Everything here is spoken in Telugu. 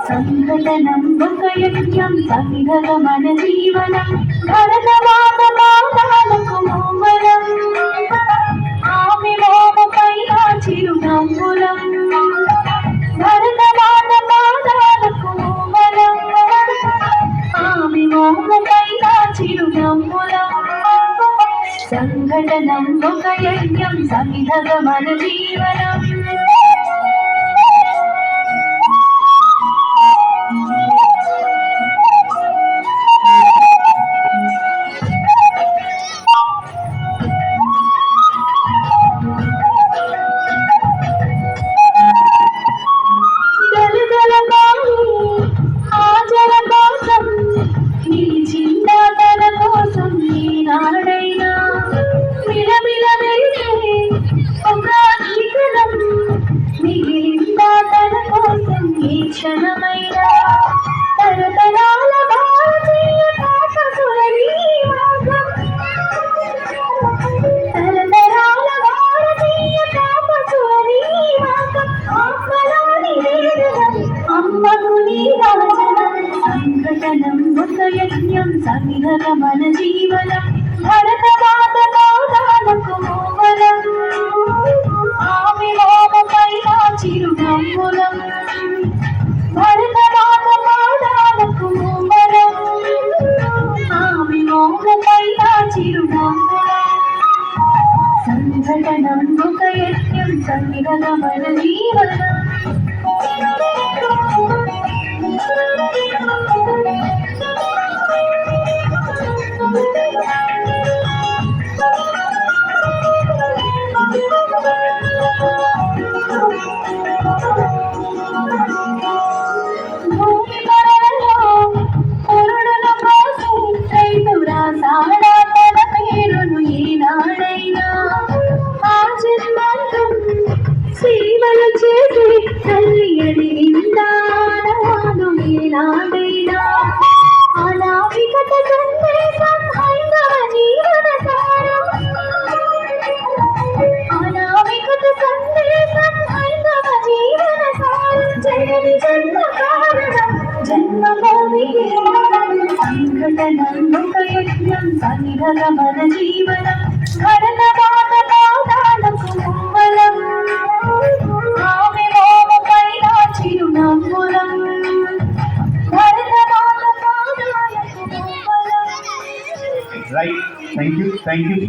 సంఘటనం ఒక యజ్ఞం సంఘగమన జీవనం భరతవాత పాదాలకు మూవరం ఆమె మోముపై చిరునవ్వులం భరతవాత పాదాలకు మూవరం ఆమె మోముపై చిరునవ్వులం సంఘటనం ఒక యజ్ఞం సంఘగమన జీవనం క్షణమైనా తరతరాల భారతీయ తాపసులని తరతరాల భారతీయ తాపసులని ఆత్మలోని వేదనం అమ్మకు నీ రాజనం సంఘటనం ఒక యజ్ఞం సంఘగమన జీవనం భరతమాత పాదాలకు మూవలం ఆమె మోముపై చిరునవ్వులం భరతమాత పాదాలకు మూవరం ఆమె మోముపై చిరునవ్వులం సంఘటనం ఒక యజ్ఞం సంఘగమన జీవనం సేవలు చేసి తల్లి అడిగిందాను ఏనాడైనా అనామికత సందేశం హైందవ జీవన సారం అనామికత సందేశం హైందవ జీవన సారం జగని జన్మ కారణం జన్మభూమి సంఘటనం ఒక యజ్ఞం సంఘగమన జీవనం భరతమాత పాదాలకు మూవలం ఆమె మోముపై చిరునవ్వులం భరతమాత పాదాలకు మూవలం. Right. Thank you.